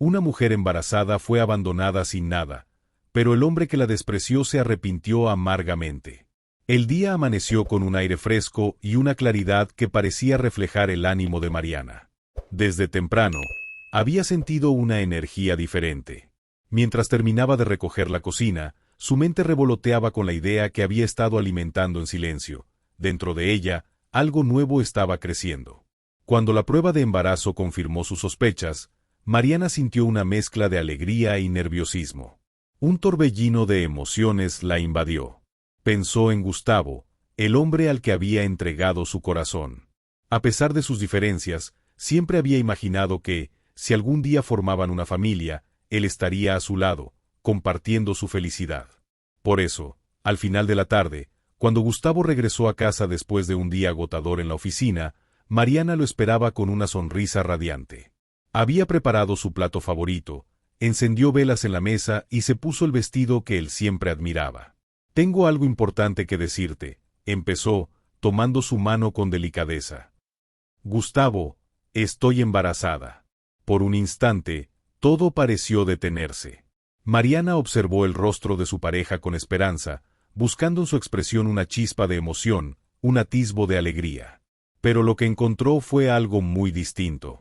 Una mujer embarazada fue abandonada sin nada, pero el hombre que la despreció se arrepintió amargamente. El día amaneció con un aire fresco y una claridad que parecía reflejar el ánimo de Mariana. Desde temprano, había sentido una energía diferente. Mientras terminaba de recoger la cocina, su mente revoloteaba con la idea que había estado alimentando en silencio. Dentro de ella, algo nuevo estaba creciendo. Cuando la prueba de embarazo confirmó sus sospechas, Mariana sintió una mezcla de alegría y nerviosismo. Un torbellino de emociones la invadió. Pensó en Gustavo, el hombre al que había entregado su corazón. A pesar de sus diferencias, siempre había imaginado que, si algún día formaban una familia, él estaría a su lado, compartiendo su felicidad. Por eso, al final de la tarde, cuando Gustavo regresó a casa después de un día agotador en la oficina, Mariana lo esperaba con una sonrisa radiante. Había preparado su plato favorito, encendió velas en la mesa y se puso el vestido que él siempre admiraba. «Tengo algo importante que decirte», empezó, tomando su mano con delicadeza. «Gustavo, estoy embarazada». Por un instante, todo pareció detenerse. Mariana observó el rostro de su pareja con esperanza, buscando en su expresión una chispa de emoción, un atisbo de alegría. Pero lo que encontró fue algo muy distinto.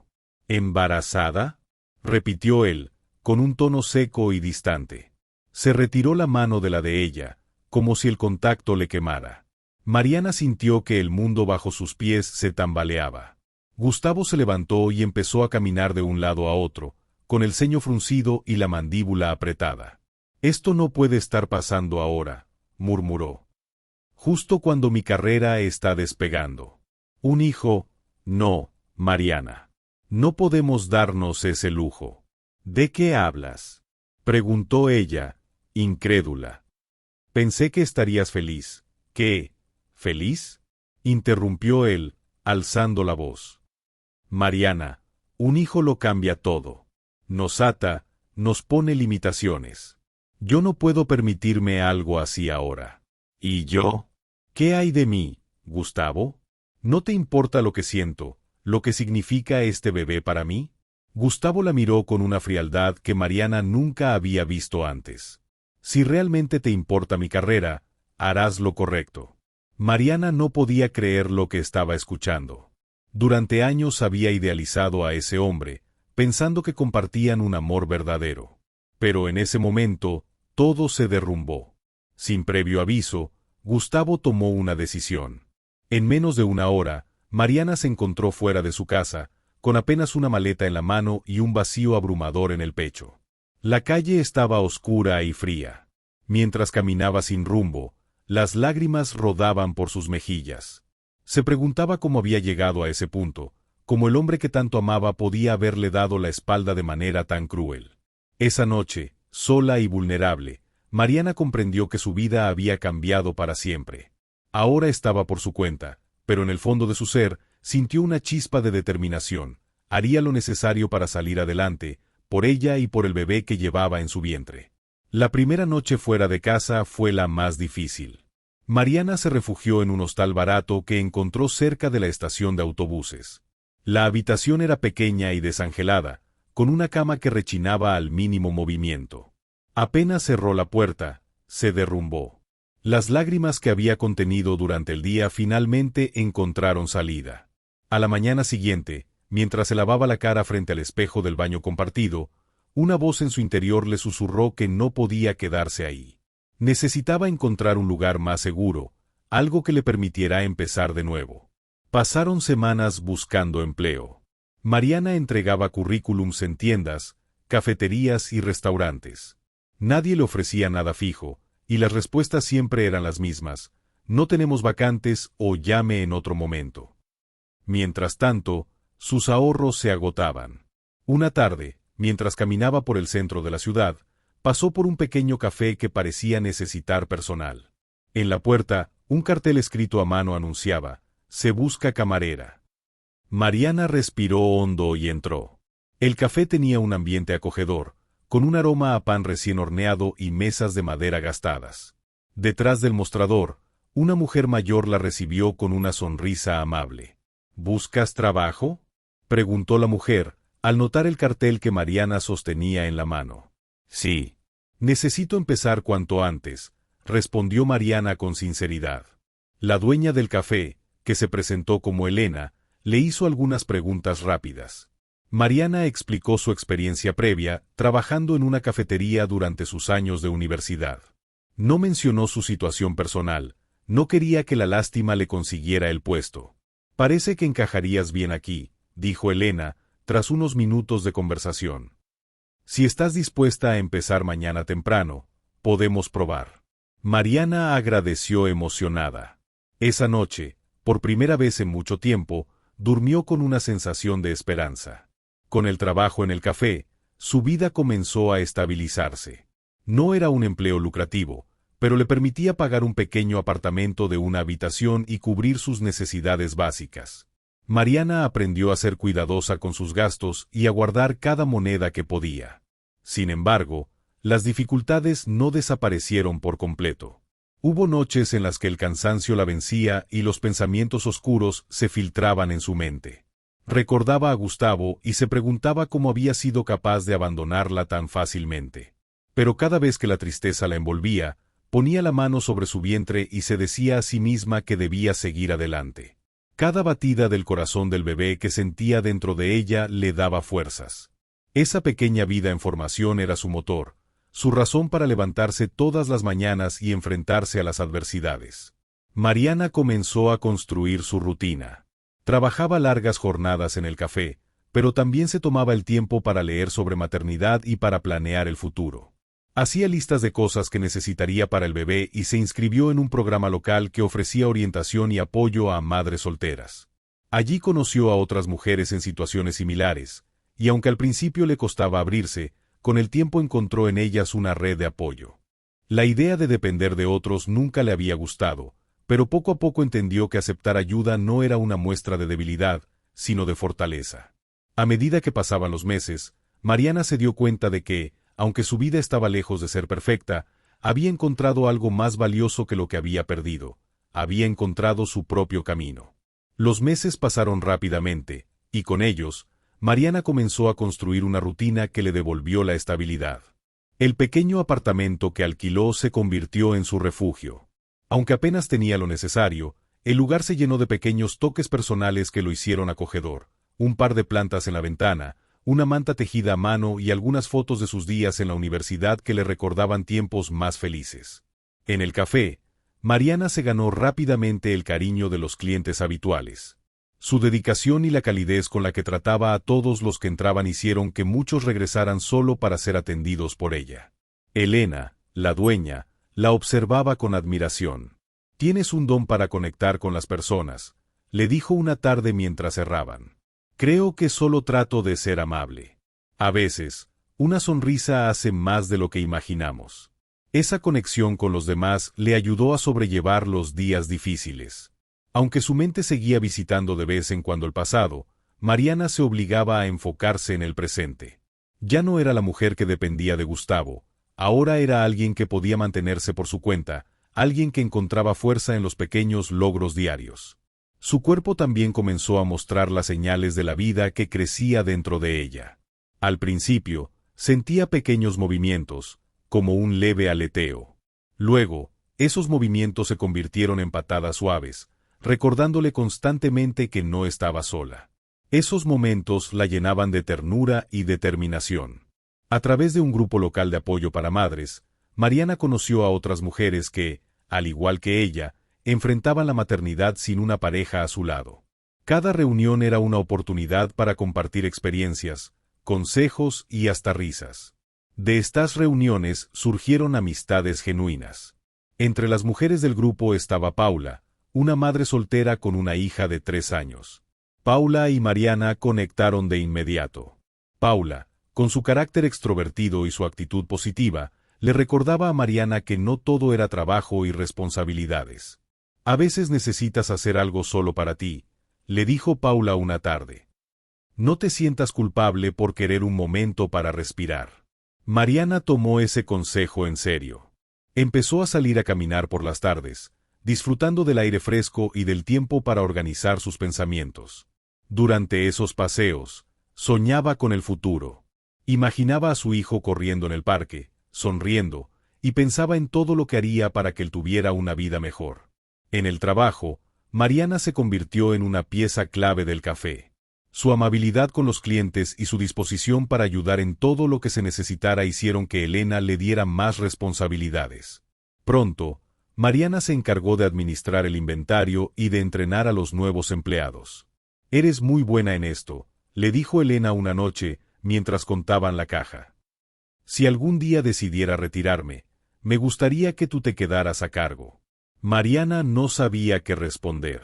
«¿Embarazada?», repitió él, con un tono seco y distante. Se retiró la mano de la de ella, como si el contacto le quemara. Mariana sintió que el mundo bajo sus pies se tambaleaba. Gustavo se levantó y empezó a caminar de un lado a otro, con el ceño fruncido y la mandíbula apretada. «Esto no puede estar pasando ahora», murmuró. «Justo cuando mi carrera está despegando. Un hijo, no, Mariana. No podemos darnos ese lujo». «¿De qué hablas?», preguntó ella, incrédula. «Pensé que estarías feliz». «¿Qué? ¿Feliz?», interrumpió él, alzando la voz. «Mariana, un hijo lo cambia todo. Nos ata, nos pone limitaciones. Yo no puedo permitirme algo así ahora». «¿Y yo? ¿Qué hay de mí, Gustavo? ¿No te importa lo que siento, lo que significa este bebé para mí?». Gustavo la miró con una frialdad que Mariana nunca había visto antes. «Si realmente te importa mi carrera, harás lo correcto». Mariana no podía creer lo que estaba escuchando. Durante años había idealizado a ese hombre, pensando que compartían un amor verdadero. Pero en ese momento, todo se derrumbó. Sin previo aviso, Gustavo tomó una decisión. En menos de una hora, Mariana se encontró fuera de su casa, con apenas una maleta en la mano y un vacío abrumador en el pecho. La calle estaba oscura y fría. Mientras caminaba sin rumbo, las lágrimas rodaban por sus mejillas. Se preguntaba cómo había llegado a ese punto, cómo el hombre que tanto amaba podía haberle dado la espalda de manera tan cruel. Esa noche, sola y vulnerable, Mariana comprendió que su vida había cambiado para siempre. Ahora estaba por su cuenta, pero en el fondo de su ser, sintió una chispa de determinación. Haría lo necesario para salir adelante, por ella y por el bebé que llevaba en su vientre. La primera noche fuera de casa fue la más difícil. Mariana se refugió en un hostal barato que encontró cerca de la estación de autobuses. La habitación era pequeña y desangelada, con una cama que rechinaba al mínimo movimiento. Apenas cerró la puerta, se derrumbó. Las lágrimas que había contenido durante el día finalmente encontraron salida. A la mañana siguiente, mientras se lavaba la cara frente al espejo del baño compartido, una voz en su interior le susurró que no podía quedarse ahí. Necesitaba encontrar un lugar más seguro, algo que le permitiera empezar de nuevo. Pasaron semanas buscando empleo. Mariana entregaba currículums en tiendas, cafeterías y restaurantes. Nadie le ofrecía nada fijo, y las respuestas siempre eran las mismas: «No tenemos vacantes» o «llame en otro momento». Mientras tanto, sus ahorros se agotaban. Una tarde, mientras caminaba por el centro de la ciudad, pasó por un pequeño café que parecía necesitar personal. En la puerta, un cartel escrito a mano anunciaba: «Se busca camarera». Mariana respiró hondo y entró. El café tenía un ambiente acogedor, con un aroma a pan recién horneado y mesas de madera gastadas. Detrás del mostrador, una mujer mayor la recibió con una sonrisa amable. «¿Buscas trabajo?», preguntó la mujer, al notar el cartel que Mariana sostenía en la mano. Sí. Necesito empezar cuanto antes, respondió Mariana con sinceridad. La dueña del café, que se presentó como Elena, le hizo algunas preguntas rápidas. Mariana explicó su experiencia previa, trabajando en una cafetería durante sus años de universidad. No mencionó su situación personal, no quería que la lástima le consiguiera el puesto. Parece que encajarías bien aquí, dijo Elena, tras unos minutos de conversación. Si estás dispuesta a empezar mañana temprano, podemos probar. Mariana agradeció emocionada. Esa noche, por primera vez en mucho tiempo, durmió con una sensación de esperanza. Con el trabajo en el café, su vida comenzó a estabilizarse. No era un empleo lucrativo, pero le permitía pagar un pequeño apartamento de una habitación y cubrir sus necesidades básicas. Mariana aprendió a ser cuidadosa con sus gastos y a guardar cada moneda que podía. Sin embargo, las dificultades no desaparecieron por completo. Hubo noches en las que el cansancio la vencía y los pensamientos oscuros se filtraban en su mente. Recordaba a Gustavo y se preguntaba cómo había sido capaz de abandonarla tan fácilmente. Pero cada vez que la tristeza la envolvía, ponía la mano sobre su vientre y se decía a sí misma que debía seguir adelante. Cada batida del corazón del bebé que sentía dentro de ella le daba fuerzas. Esa pequeña vida en formación era su motor, su razón para levantarse todas las mañanas y enfrentarse a las adversidades. Mariana comenzó a construir su rutina. Trabajaba largas jornadas en el café, pero también se tomaba el tiempo para leer sobre maternidad y para planear el futuro. Hacía listas de cosas que necesitaría para el bebé y se inscribió en un programa local que ofrecía orientación y apoyo a madres solteras. Allí conoció a otras mujeres en situaciones similares, y aunque al principio le costaba abrirse, con el tiempo encontró en ellas una red de apoyo. La idea de depender de otros nunca le había gustado, pero poco a poco entendió que aceptar ayuda no era una muestra de debilidad, sino de fortaleza. A medida que pasaban los meses, Mariana se dio cuenta de que, aunque su vida estaba lejos de ser perfecta, había encontrado algo más valioso que lo que había perdido. Había encontrado su propio camino. Los meses pasaron rápidamente, y con ellos, Mariana comenzó a construir una rutina que le devolvió la estabilidad. El pequeño apartamento que alquiló se convirtió en su refugio. Aunque apenas tenía lo necesario, el lugar se llenó de pequeños toques personales que lo hicieron acogedor. Un par de plantas en la ventana, una manta tejida a mano y algunas fotos de sus días en la universidad que le recordaban tiempos más felices. En el café, Mariana se ganó rápidamente el cariño de los clientes habituales. Su dedicación y la calidez con la que trataba a todos los que entraban hicieron que muchos regresaran solo para ser atendidos por ella. Elena, la dueña, la observaba con admiración. «Tienes un don para conectar con las personas», le dijo una tarde mientras cerraban. «Creo que solo trato de ser amable. A veces, una sonrisa hace más de lo que imaginamos». Esa conexión con los demás le ayudó a sobrellevar los días difíciles. Aunque su mente seguía visitando de vez en cuando el pasado, Mariana se obligaba a enfocarse en el presente. Ya no era la mujer que dependía de Gustavo, ahora era alguien que podía mantenerse por su cuenta, alguien que encontraba fuerza en los pequeños logros diarios. Su cuerpo también comenzó a mostrar las señales de la vida que crecía dentro de ella. Al principio, sentía pequeños movimientos, como un leve aleteo. Luego, esos movimientos se convirtieron en patadas suaves, recordándole constantemente que no estaba sola. Esos momentos la llenaban de ternura y determinación. A través de un grupo local de apoyo para madres, Mariana conoció a otras mujeres que, al igual que ella, enfrentaban la maternidad sin una pareja a su lado. Cada reunión era una oportunidad para compartir experiencias, consejos y hasta risas. De estas reuniones surgieron amistades genuinas. Entre las mujeres del grupo estaba Paula, una madre soltera con una hija de 3 años. Paula y Mariana conectaron de inmediato. Paula, con su carácter extrovertido y su actitud positiva, le recordaba a Mariana que no todo era trabajo y responsabilidades. «A veces necesitas hacer algo solo para ti», le dijo Paula una tarde. «No te sientas culpable por querer un momento para respirar». Mariana tomó ese consejo en serio. Empezó a salir a caminar por las tardes, disfrutando del aire fresco y del tiempo para organizar sus pensamientos. Durante esos paseos, Soñaba con el futuro. Imaginaba a su hijo corriendo en el parque, sonriendo, y pensaba en todo lo que haría para que él tuviera una vida mejor. En el trabajo, Mariana se convirtió en una pieza clave del café. Su amabilidad con los clientes y su disposición para ayudar en todo lo que se necesitara hicieron que Elena le diera más responsabilidades. Pronto, Mariana se encargó de administrar el inventario y de entrenar a los nuevos empleados. «Eres muy buena en esto», le dijo Elena una noche, mientras contaban la caja. «Si algún día decidiera retirarme, me gustaría que tú te quedaras a cargo». Mariana no sabía qué responder.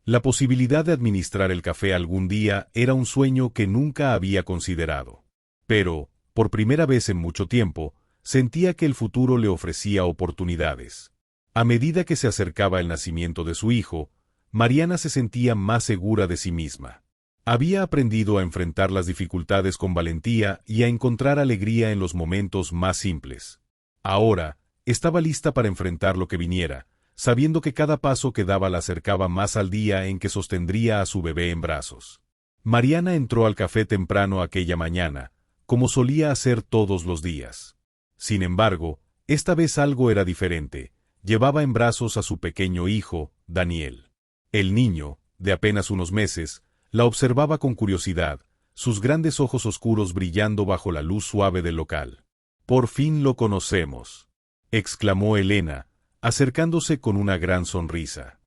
La posibilidad de administrar el café algún día era un sueño que nunca había considerado. Pero, por primera vez en mucho tiempo, sentía que el futuro le ofrecía oportunidades. A medida que se acercaba el nacimiento de su hijo, Mariana se sentía más segura de sí misma. Había aprendido a enfrentar las dificultades con valentía y a encontrar alegría en los momentos más simples. Ahora, estaba lista para enfrentar lo que viniera, sabiendo que cada paso que daba la acercaba más al día en que sostendría a su bebé en brazos. Mariana entró al café temprano aquella mañana, como solía hacer todos los días. Sin embargo, esta vez algo era diferente. Llevaba en brazos a su pequeño hijo, Daniel. El niño, de apenas unos meses, la observaba con curiosidad, sus grandes ojos oscuros brillando bajo la luz suave del local. «Por fin lo conocemos», exclamó Elena, acercándose con una gran sonrisa.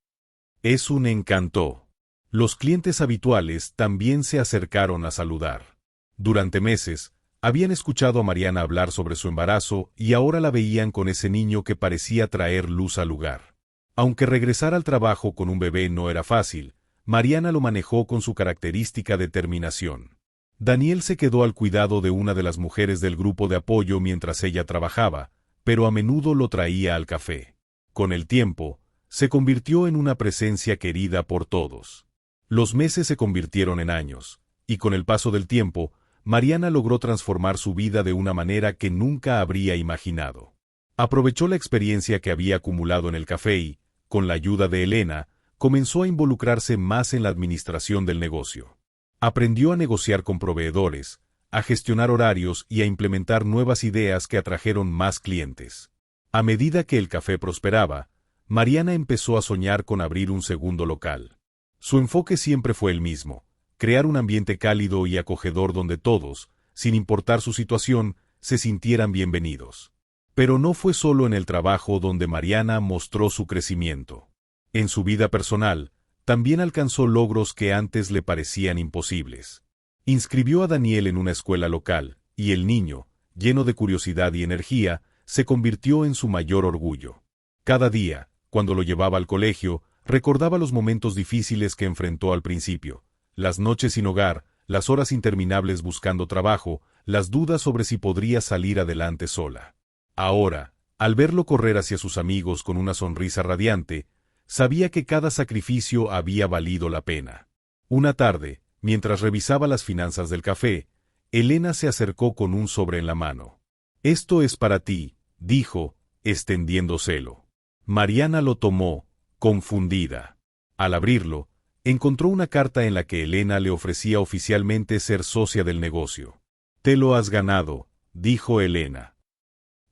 «Es un encanto». Los clientes habituales también se acercaron a saludar. Durante meses, habían escuchado a Mariana hablar sobre su embarazo y ahora la veían con ese niño que parecía traer luz al lugar. Aunque regresar al trabajo con un bebé no era fácil, Mariana lo manejó con su característica determinación. Daniel se quedó al cuidado de una de las mujeres del grupo de apoyo mientras ella trabajaba, pero a menudo lo traía al café. Con el tiempo, se convirtió en una presencia querida por todos. Los meses se convirtieron en años, y con el paso del tiempo, Mariana logró transformar su vida de una manera que nunca habría imaginado. Aprovechó la experiencia que había acumulado en el café y, con la ayuda de Elena, comenzó a involucrarse más en la administración del negocio. Aprendió a negociar con proveedores, a gestionar horarios y a implementar nuevas ideas que atrajeron más clientes. A medida que el café prosperaba, Mariana empezó a soñar con abrir un segundo local. Su enfoque siempre fue el mismo: crear un ambiente cálido y acogedor donde todos, sin importar su situación, se sintieran bienvenidos. Pero no fue solo en el trabajo donde Mariana mostró su crecimiento. En su vida personal, también alcanzó logros que antes le parecían imposibles. Inscribió a Daniel en una escuela local, y el niño, lleno de curiosidad y energía, se convirtió en su mayor orgullo. Cada día, cuando lo llevaba al colegio, recordaba los momentos difíciles que enfrentó al principio: las noches sin hogar, las horas interminables buscando trabajo, las dudas sobre si podría salir adelante sola. Ahora, al verlo correr hacia sus amigos con una sonrisa radiante, sabía que cada sacrificio había valido la pena. Una tarde, mientras revisaba las finanzas del café, Elena se acercó con un sobre en la mano. «Esto es para ti», dijo, extendiéndoselo. Mariana lo tomó, confundida. Al abrirlo, encontró una carta en la que Elena le ofrecía oficialmente ser socia del negocio. «Te lo has ganado», dijo Elena.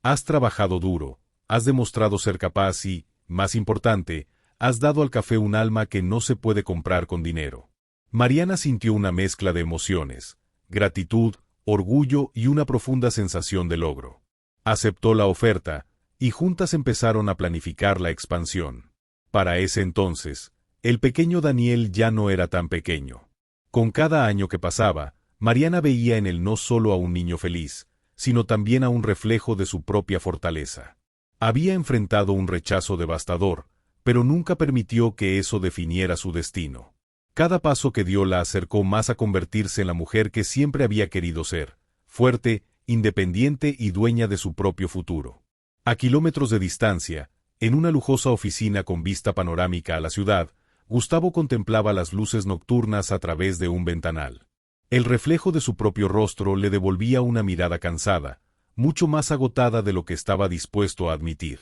«Has trabajado duro, has demostrado ser capaz y, más importante, has dado al café un alma que no se puede comprar con dinero». Mariana sintió una mezcla de emociones: gratitud, orgullo y una profunda sensación de logro. Aceptó la oferta, y juntas empezaron a planificar la expansión. Para ese entonces, el pequeño Daniel ya no era tan pequeño. Con cada año que pasaba, Mariana veía en él no solo a un niño feliz, sino también a un reflejo de su propia fortaleza. Había enfrentado un rechazo devastador, pero nunca permitió que eso definiera su destino. Cada paso que dio la acercó más a convertirse en la mujer que siempre había querido ser: fuerte, independiente y dueña de su propio futuro. A kilómetros de distancia, en una lujosa oficina con vista panorámica a la ciudad, Gustavo contemplaba las luces nocturnas a través de un ventanal. El reflejo de su propio rostro le devolvía una mirada cansada, mucho más agotada de lo que estaba dispuesto a admitir.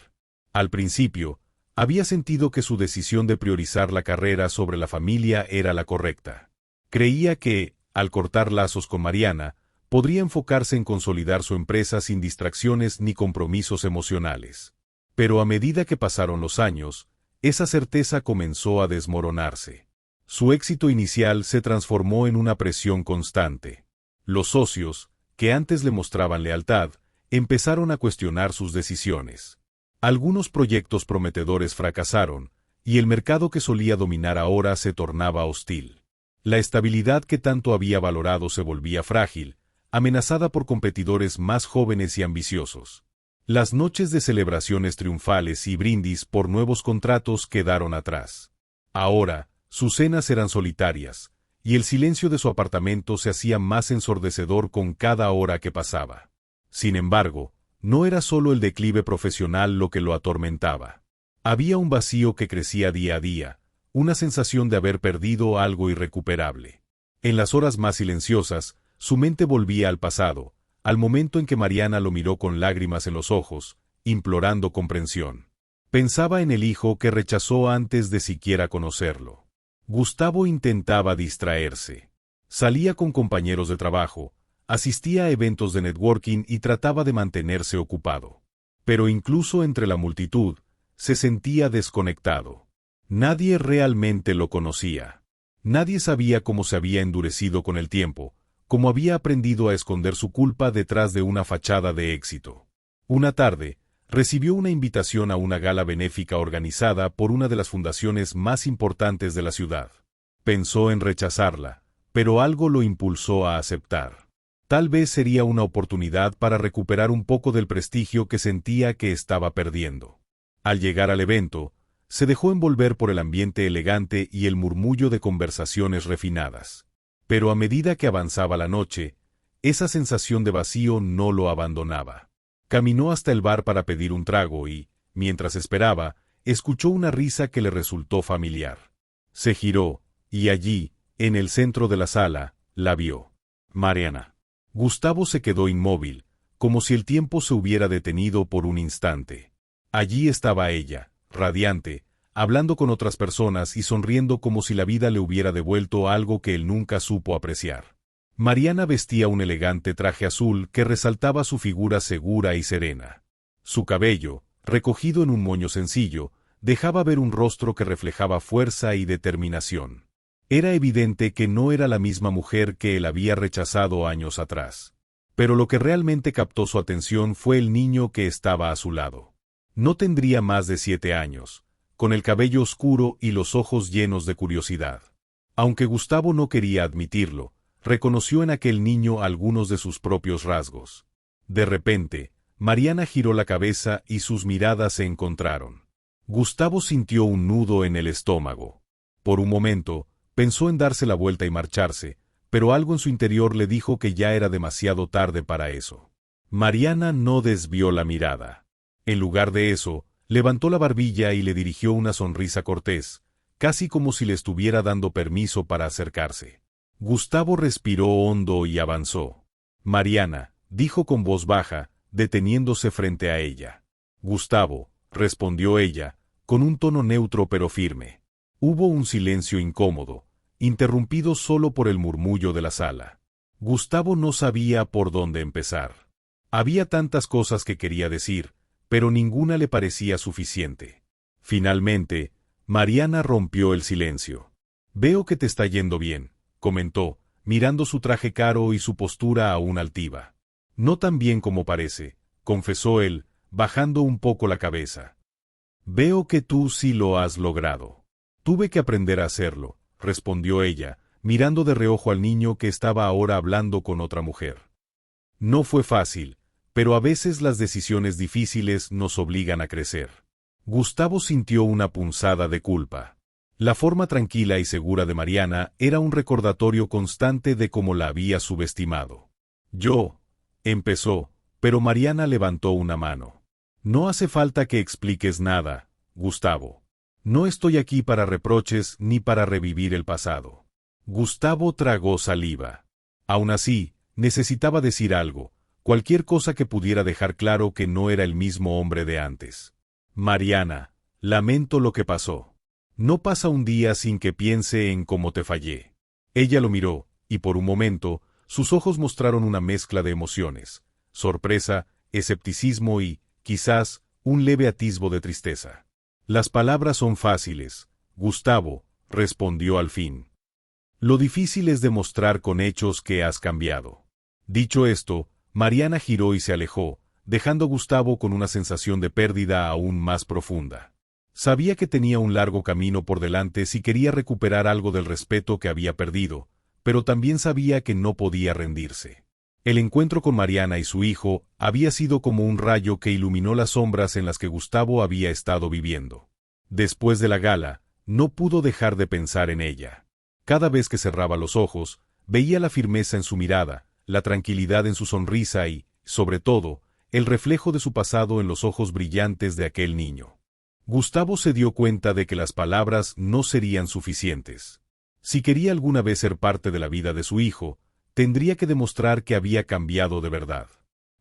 Al principio, había sentido que su decisión de priorizar la carrera sobre la familia era la correcta. Creía que, al cortar lazos con Mariana, podría enfocarse en consolidar su empresa sin distracciones ni compromisos emocionales. Pero a medida que pasaron los años, esa certeza comenzó a desmoronarse. Su éxito inicial se transformó en una presión constante. Los socios, que antes le mostraban lealtad, empezaron a cuestionar sus decisiones. Algunos proyectos prometedores fracasaron, y el mercado que solía dominar ahora se tornaba hostil. La estabilidad que tanto había valorado se volvía frágil, amenazada por competidores más jóvenes y ambiciosos. Las noches de celebraciones triunfales y brindis por nuevos contratos quedaron atrás. Ahora, sus cenas eran solitarias, y el silencio de su apartamento se hacía más ensordecedor con cada hora que pasaba. Sin embargo, no era solo el declive profesional lo que lo atormentaba. Había un vacío que crecía día a día, una sensación de haber perdido algo irrecuperable. En las horas más silenciosas, su mente volvía al pasado, al momento en que Mariana lo miró con lágrimas en los ojos, implorando comprensión. Pensaba en el hijo que rechazó antes de siquiera conocerlo. Gustavo intentaba distraerse. Salía con compañeros de trabajo, asistía a eventos de networking y trataba de mantenerse ocupado. Pero incluso entre la multitud, se sentía desconectado. Nadie realmente lo conocía. Nadie sabía cómo se había endurecido con el tiempo, cómo había aprendido a esconder su culpa detrás de una fachada de éxito. Una tarde, recibió una invitación a una gala benéfica organizada por una de las fundaciones más importantes de la ciudad. Pensó en rechazarla, pero algo lo impulsó a aceptar. Tal vez sería una oportunidad para recuperar un poco del prestigio que sentía que estaba perdiendo. Al llegar al evento, se dejó envolver por el ambiente elegante y el murmullo de conversaciones refinadas. Pero a medida que avanzaba la noche, esa sensación de vacío no lo abandonaba. Caminó hasta el bar para pedir un trago y, mientras esperaba, escuchó una risa que le resultó familiar. Se giró, y allí, en el centro de la sala, la vio. Mariana. Gustavo se quedó inmóvil, como si el tiempo se hubiera detenido por un instante. Allí estaba ella, radiante, hablando con otras personas y sonriendo como si la vida le hubiera devuelto algo que él nunca supo apreciar. Mariana vestía un elegante traje azul que resaltaba su figura segura y serena. Su cabello, recogido en un moño sencillo, dejaba ver un rostro que reflejaba fuerza y determinación. Era evidente que no era la misma mujer que él había rechazado años atrás. Pero lo que realmente captó su atención fue el niño que estaba a su lado. No tendría más de 7 años, con el cabello oscuro y los ojos llenos de curiosidad. Aunque Gustavo no quería admitirlo, reconoció en aquel niño algunos de sus propios rasgos. De repente, Mariana giró la cabeza y sus miradas se encontraron. Gustavo sintió un nudo en el estómago. Por un momento, pensó en darse la vuelta y marcharse, pero algo en su interior le dijo que ya era demasiado tarde para eso. Mariana no desvió la mirada. En lugar de eso, levantó la barbilla y le dirigió una sonrisa cortés, casi como si le estuviera dando permiso para acercarse. Gustavo respiró hondo y avanzó. Mariana, dijo con voz baja, deteniéndose frente a ella. Gustavo, respondió ella, con un tono neutro pero firme. Hubo un silencio incómodo, interrumpido solo por el murmullo de la sala. Gustavo no sabía por dónde empezar. Había tantas cosas que quería decir, pero ninguna le parecía suficiente. Finalmente, Mariana rompió el silencio. Veo que te está yendo bien, comentó, mirando su traje caro y su postura aún altiva. No tan bien como parece, confesó él, bajando un poco la cabeza. Veo que tú sí lo has logrado. Tuve que aprender a hacerlo, respondió ella, mirando de reojo al niño que estaba ahora hablando con otra mujer. No fue fácil, pero a veces las decisiones difíciles nos obligan a crecer. Gustavo sintió una punzada de culpa. La forma tranquila y segura de Mariana era un recordatorio constante de cómo la había subestimado. Empezó, pero Mariana levantó una mano. No hace falta que expliques nada, Gustavo. No estoy aquí para reproches ni para revivir el pasado. Gustavo tragó saliva. Aún así, necesitaba decir algo, cualquier cosa que pudiera dejar claro que no era el mismo hombre de antes. Mariana, lamento lo que pasó. No pasa un día sin que piense en cómo te fallé. Ella lo miró, y por un momento, sus ojos mostraron una mezcla de emociones: sorpresa, escepticismo y, quizás, un leve atisbo de tristeza. Las palabras son fáciles, Gustavo, respondió al fin. Lo difícil es demostrar con hechos que has cambiado. Dicho esto, Mariana giró y se alejó, dejando a Gustavo con una sensación de pérdida aún más profunda. Sabía que tenía un largo camino por delante si quería recuperar algo del respeto que había perdido, pero también sabía que no podía rendirse. El encuentro con Mariana y su hijo había sido como un rayo que iluminó las sombras en las que Gustavo había estado viviendo. Después de la gala, no pudo dejar de pensar en ella. Cada vez que cerraba los ojos, veía la firmeza en su mirada, la tranquilidad en su sonrisa y, sobre todo, el reflejo de su pasado en los ojos brillantes de aquel niño. Gustavo se dio cuenta de que las palabras no serían suficientes. Si quería alguna vez ser parte de la vida de su hijo, tendría que demostrar que había cambiado de verdad.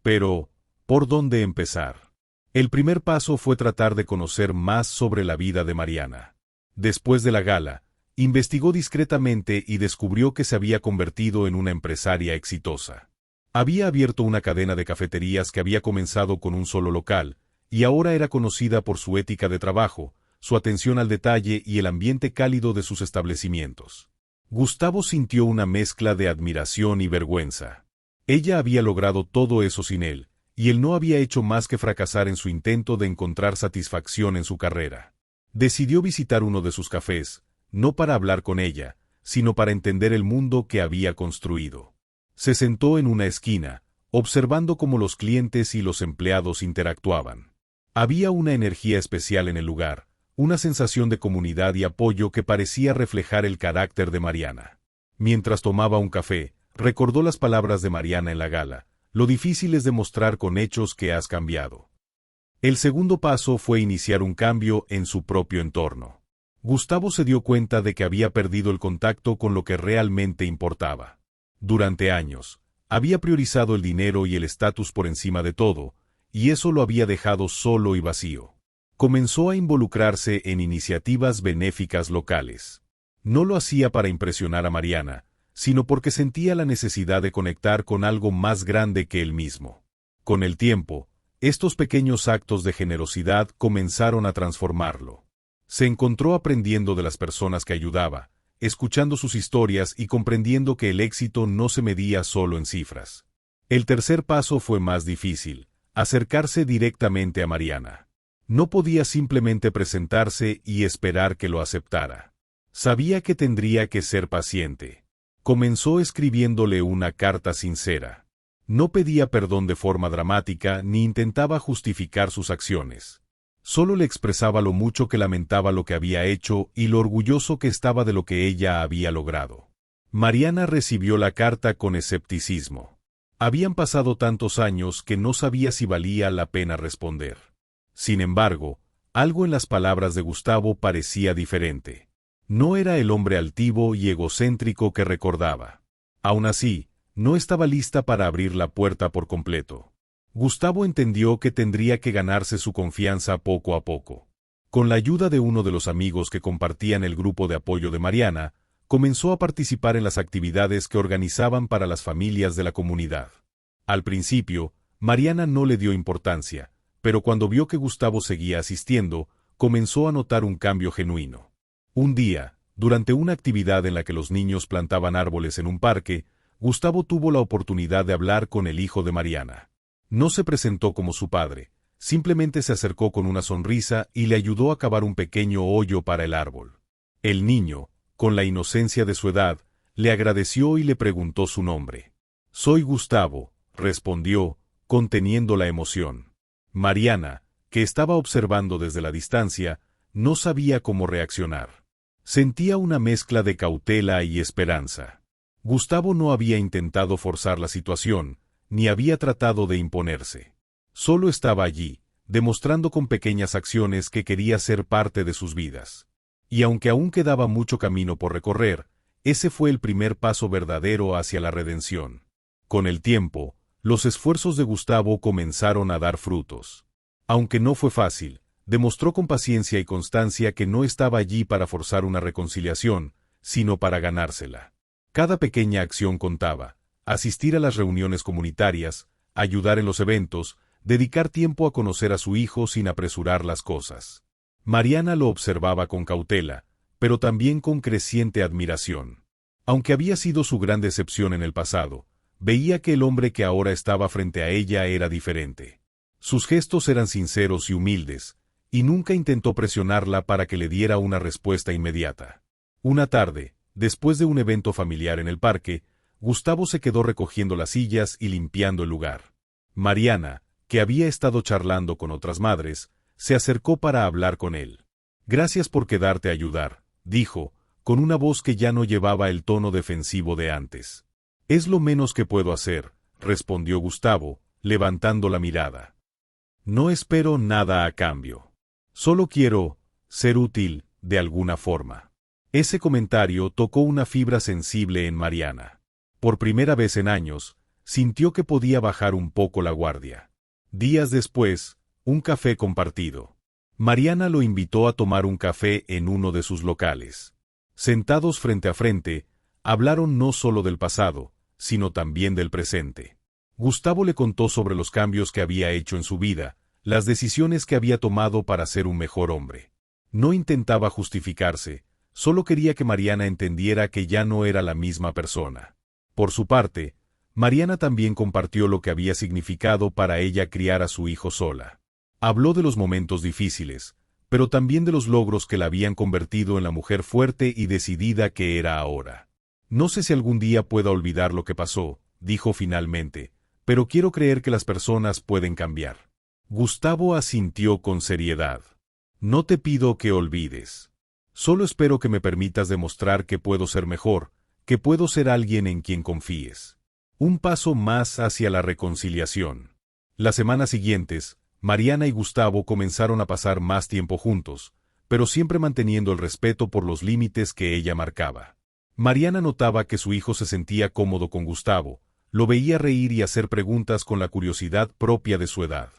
Pero, ¿por dónde empezar? El primer paso fue tratar de conocer más sobre la vida de Mariana. Después de la gala, investigó discretamente y descubrió que se había convertido en una empresaria exitosa. Había abierto una cadena de cafeterías que había comenzado con un solo local, y ahora era conocida por su ética de trabajo, su atención al detalle y el ambiente cálido de sus establecimientos. Gustavo sintió una mezcla de admiración y vergüenza. Ella había logrado todo eso sin él, y él no había hecho más que fracasar en su intento de encontrar satisfacción en su carrera. Decidió visitar uno de sus cafés, no para hablar con ella, sino para entender el mundo que había construido. Se sentó en una esquina, observando cómo los clientes y los empleados interactuaban. Había una energía especial en el lugar, una sensación de comunidad y apoyo que parecía reflejar el carácter de Mariana. Mientras tomaba un café, recordó las palabras de Mariana en la gala: lo difícil es demostrar con hechos que has cambiado. El segundo paso fue iniciar un cambio en su propio entorno. Gustavo se dio cuenta de que había perdido el contacto con lo que realmente importaba. Durante años, había priorizado el dinero y el estatus por encima de todo, y eso lo había dejado solo y vacío. Comenzó a involucrarse en iniciativas benéficas locales. No lo hacía para impresionar a Mariana, sino porque sentía la necesidad de conectar con algo más grande que él mismo. Con el tiempo, estos pequeños actos de generosidad comenzaron a transformarlo. Se encontró aprendiendo de las personas que ayudaba, escuchando sus historias y comprendiendo que el éxito no se medía solo en cifras. El tercer paso fue más difícil: acercarse directamente a Mariana. No podía simplemente presentarse y esperar que lo aceptara. Sabía que tendría que ser paciente. Comenzó escribiéndole una carta sincera. No pedía perdón de forma dramática ni intentaba justificar sus acciones. Solo le expresaba lo mucho que lamentaba lo que había hecho y lo orgulloso que estaba de lo que ella había logrado. Mariana recibió la carta con escepticismo. Habían pasado tantos años que no sabía si valía la pena responder. Sin embargo, algo en las palabras de Gustavo parecía diferente. No era el hombre altivo y egocéntrico que recordaba. Aún así, no estaba lista para abrir la puerta por completo. Gustavo entendió que tendría que ganarse su confianza poco a poco. Con la ayuda de uno de los amigos que compartían el grupo de apoyo de Mariana, comenzó a participar en las actividades que organizaban para las familias de la comunidad. Al principio, Mariana no le dio importancia, pero cuando vio que Gustavo seguía asistiendo, comenzó a notar un cambio genuino. Un día, durante una actividad en la que los niños plantaban árboles en un parque, Gustavo tuvo la oportunidad de hablar con el hijo de Mariana. No se presentó como su padre, simplemente se acercó con una sonrisa y le ayudó a cavar un pequeño hoyo para el árbol. El niño, con la inocencia de su edad, le agradeció y le preguntó su nombre. «Soy Gustavo», respondió, conteniendo la emoción. Mariana, que estaba observando desde la distancia, no sabía cómo reaccionar. Sentía una mezcla de cautela y esperanza. Gustavo no había intentado forzar la situación, ni había tratado de imponerse. Solo estaba allí, demostrando con pequeñas acciones que quería ser parte de sus vidas. Y aunque aún quedaba mucho camino por recorrer, ese fue el primer paso verdadero hacia la redención. Con el tiempo, los esfuerzos de Gustavo comenzaron a dar frutos. Aunque no fue fácil, demostró con paciencia y constancia que no estaba allí para forzar una reconciliación, sino para ganársela. Cada pequeña acción contaba: asistir a las reuniones comunitarias, ayudar en los eventos, dedicar tiempo a conocer a su hijo sin apresurar las cosas. Mariana lo observaba con cautela, pero también con creciente admiración. Aunque había sido su gran decepción en el pasado, veía que el hombre que ahora estaba frente a ella era diferente. Sus gestos eran sinceros y humildes, y nunca intentó presionarla para que le diera una respuesta inmediata. Una tarde, después de un evento familiar en el parque, Gustavo se quedó recogiendo las sillas y limpiando el lugar. Mariana, que había estado charlando con otras madres, se acercó para hablar con él. «Gracias por quedarte a ayudar», dijo, con una voz que ya no llevaba el tono defensivo de antes. «Es lo menos que puedo hacer», respondió Gustavo, levantando la mirada. «No espero nada a cambio. Solo quiero ser útil, de alguna forma». Ese comentario tocó una fibra sensible en Mariana. Por primera vez en años, sintió que podía bajar un poco la guardia. Días después, un café compartido. Mariana lo invitó a tomar un café en uno de sus locales. Sentados frente a frente, hablaron no solo del pasado, sino también del presente. Gustavo le contó sobre los cambios que había hecho en su vida, las decisiones que había tomado para ser un mejor hombre. No intentaba justificarse, solo quería que Mariana entendiera que ya no era la misma persona. Por su parte, Mariana también compartió lo que había significado para ella criar a su hijo sola. Habló de los momentos difíciles, pero también de los logros que la habían convertido en la mujer fuerte y decidida que era ahora. «No sé si algún día pueda olvidar lo que pasó», dijo finalmente, «pero quiero creer que las personas pueden cambiar». Gustavo asintió con seriedad. «No te pido que olvides. Solo espero que me permitas demostrar que puedo ser mejor, que puedo ser alguien en quien confíes». Un paso más hacia la reconciliación. Las semanas siguientes, Mariana y Gustavo comenzaron a pasar más tiempo juntos, pero siempre manteniendo el respeto por los límites que ella marcaba. Mariana notaba que su hijo se sentía cómodo con Gustavo, lo veía reír y hacer preguntas con la curiosidad propia de su edad.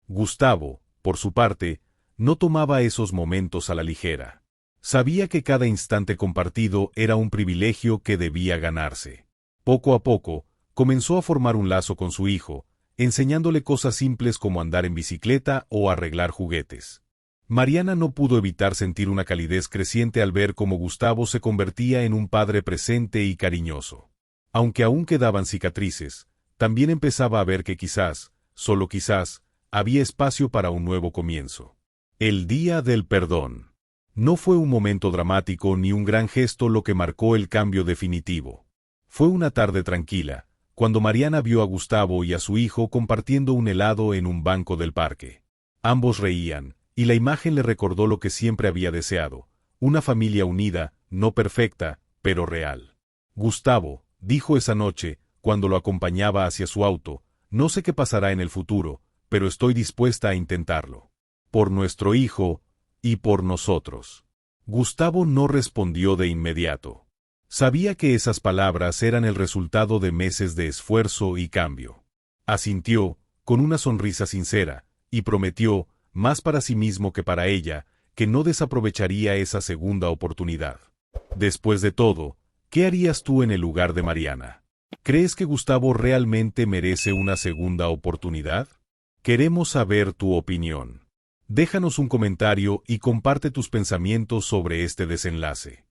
Gustavo, por su parte, no tomaba esos momentos a la ligera. Sabía que cada instante compartido era un privilegio que debía ganarse. Poco a poco, comenzó a formar un lazo con su hijo, enseñándole cosas simples como andar en bicicleta o arreglar juguetes. Mariana no pudo evitar sentir una calidez creciente al ver cómo Gustavo se convertía en un padre presente y cariñoso. Aunque aún quedaban cicatrices, también empezaba a ver que quizás, solo quizás, había espacio para un nuevo comienzo. El día del perdón. No fue un momento dramático ni un gran gesto lo que marcó el cambio definitivo. Fue una tarde tranquila, cuando Mariana vio a Gustavo y a su hijo compartiendo un helado en un banco del parque. Ambos reían, y la imagen le recordó lo que siempre había deseado: una familia unida, no perfecta, pero real. «Gustavo», dijo esa noche, cuando lo acompañaba hacia su auto, «no sé qué pasará en el futuro, pero estoy dispuesta a intentarlo. Por nuestro hijo, y por nosotros». Gustavo no respondió de inmediato. Sabía que esas palabras eran el resultado de meses de esfuerzo y cambio. Asintió, con una sonrisa sincera, y prometió, más para sí mismo que para ella, que no desaprovecharía esa segunda oportunidad. Después de todo, ¿qué harías tú en el lugar de Mariana? ¿Crees que Gustavo realmente merece una segunda oportunidad? Queremos saber tu opinión. Déjanos un comentario y comparte tus pensamientos sobre este desenlace.